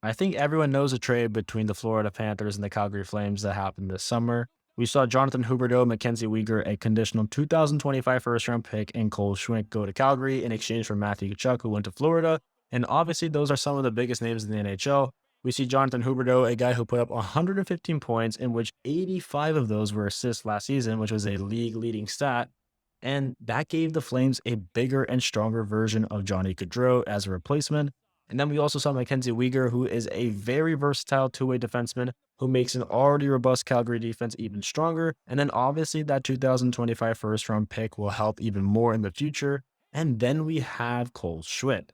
I think everyone knows the trade between the Florida Panthers and the Calgary Flames that happened this summer. We saw Jonathan Huberdeau, Mackenzie Weegar, a conditional 2025 first-round pick, and Cole Schwindt go to Calgary in exchange for Matthew Tkachuk, who went to Florida. And obviously, those are some of the biggest names in the NHL. We see Jonathan Huberdeau, a guy who put up 115 points, in which 85 of those were assists last season, which was a league-leading stat. And that gave the Flames a bigger and stronger version of Johnny Gaudreau as a replacement. And then we also saw Mackenzie Weegar, who is a very versatile two-way defenseman who makes an already robust Calgary defense even stronger. And then obviously that 2025 first-round pick will help even more in the future. And then we have Cole Schwindt.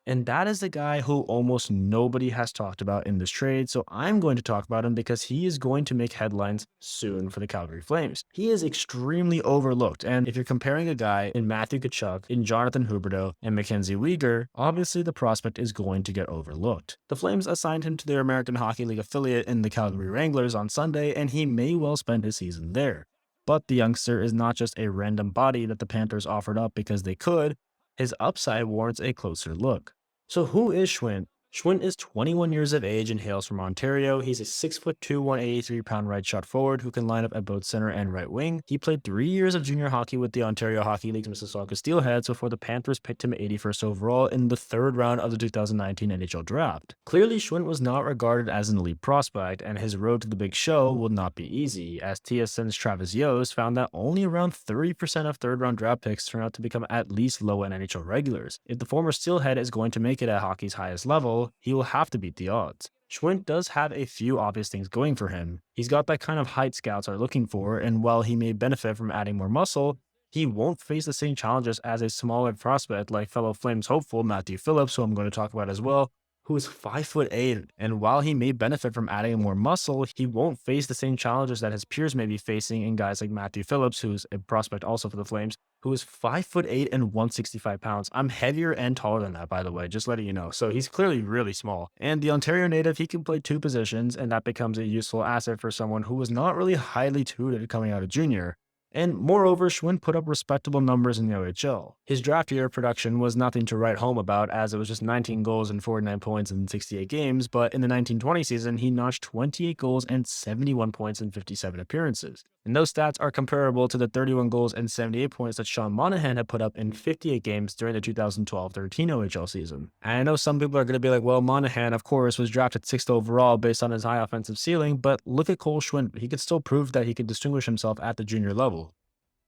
And that is the guy who almost nobody has talked about in this trade. So I'm going to talk about him because he is going to make headlines soon for the Calgary Flames. He is extremely overlooked. And if you're comparing a guy in Matthew Tkachuk, in Jonathan Huberdeau, and Mackenzie Weegar, obviously the prospect is going to get overlooked. The Flames assigned him to their American Hockey League affiliate in the Calgary Wranglers on Sunday, and he may well spend his season there. But the youngster is not just a random body that the Panthers offered up because they could. His upside warrants a closer look. So who is Schwindt? Schwindt is 21 years of age and hails from Ontario. He's a 6'2", 183-pound right shot forward who can line up at both center and right wing. He played 3 years of junior hockey with the Ontario Hockey League's Mississauga Steelheads before the Panthers picked him 81st overall in the third round of the 2019 NHL Draft. Clearly, Schwindt was not regarded as an elite prospect, and his road to the big show will not be easy, as TSN's Travis Yost found that only around 30% of third-round draft picks turn out to become at least low-end NHL regulars. If the former Steelhead is going to make it at hockey's highest level, he will have to beat the odds. Schwindt does have a few obvious things going for him. He's got that kind of height scouts are looking for, and while he may benefit from adding more muscle, he won't face the same challenges as a smaller prospect like fellow Flames hopeful Matthew Phillips, who I'm going to talk about as well, who is 5'8", and while he may benefit from adding more muscle, he won't face the same challenges that his peers may be facing in guys like Matthew Phillips, who's a prospect also for the Flames, who is 5'8" and 165 pounds. I'm heavier and taller than that, by the way, just letting you know. So he's clearly really small. And the Ontario native, he can play two positions, and that becomes a useful asset for someone who was not really highly tutored coming out of junior. And moreover, Schwindt put up respectable numbers in the OHL. His draft year production was nothing to write home about, as it was just 19 goals and 49 points in 68 games, but in the 1920 season, he notched 28 goals and 71 points in 57 appearances. And those stats are comparable to the 31 goals and 78 points that Sean Monahan had put up in 58 games during the 2012-13 OHL season. And I know some people are going to be like, well, Monahan, of course, was drafted 6th overall based on his high offensive ceiling, but look at Cole Schwindt. He could still prove that he could distinguish himself at the junior level.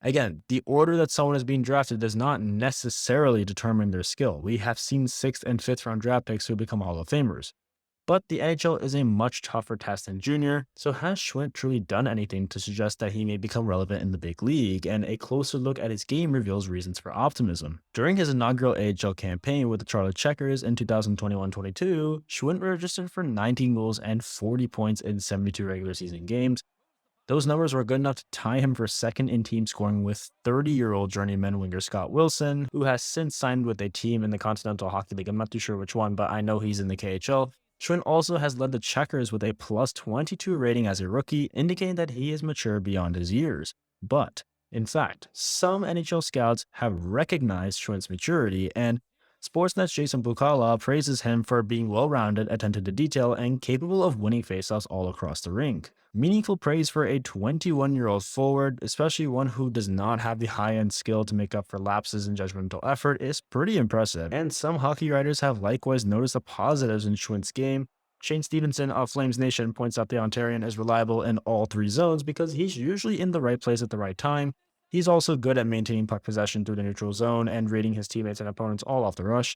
Again, the order that someone is being drafted does not necessarily determine their skill. We have seen 6th and 5th round draft picks who become Hall of Famers. But the NHL is a much tougher test than junior, so has Schwindt truly done anything to suggest that he may become relevant in the big league? And a closer look at his game reveals reasons for optimism. During his inaugural AHL campaign with the Charlotte Checkers in 2021-22, Schwindt registered for 19 goals and 40 points in 72 regular season games. Those numbers were good enough to tie him for second in team scoring with 30-year-old journeyman winger Scott Wilson, who has since signed with a team in the Continental Hockey League. I'm not too sure which one, but I know he's in the KHL. Schwindt also has led the Checkers with a plus 22 rating as a rookie, indicating that he is mature beyond his years. But, in fact, some NHL scouts have recognized Schwindt's maturity, and Sportsnet's Jason Bukala praises him for being well-rounded, attentive to detail, and capable of winning faceoffs all across the rink. Meaningful praise for a 21-year-old forward, especially one who does not have the high-end skill to make up for lapses in judgmental effort, is pretty impressive. And some hockey writers have likewise noticed the positives in Schwindt's game. Shane Stevenson of Flames Nation points out the Ontarian is reliable in all three zones because he's usually in the right place at the right time. He's also good at maintaining puck possession through the neutral zone and reading his teammates and opponents all off the rush.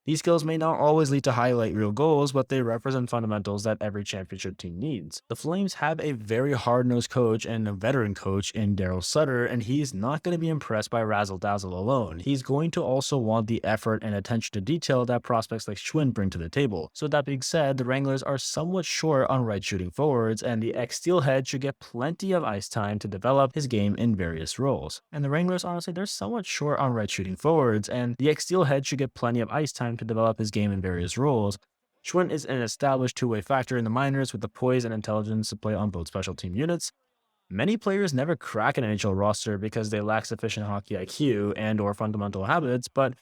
These skills may not always lead to highlight reel goals, but they represent fundamentals that every championship team needs. The Flames have a very hard-nosed coach and a veteran coach in Daryl Sutter, and he's not going to be impressed by razzle-dazzle alone. He's going to also want the effort and attention to detail that prospects like Schwindt bring to the table. So that being said, the Wranglers are somewhat short on right-shooting forwards, and the ex-Steelhead should get plenty of ice time to develop his game in various roles. And the Wranglers, honestly, they're somewhat short on right-shooting forwards, and the ex-Steelhead should get plenty of ice time to develop his game in various roles. Schwindt is an established two-way factor in the minors with the poise and intelligence to play on both special team units. Many players never crack an NHL roster because they lack sufficient hockey IQ and or fundamental habits, but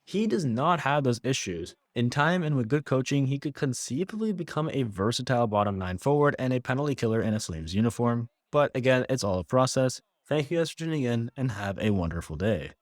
he does not have those issues. In time and with good coaching, he could conceivably become a versatile bottom nine forward and a penalty killer in a Flames uniform. But again, it's all a process. Thank you guys for tuning in and have a wonderful day.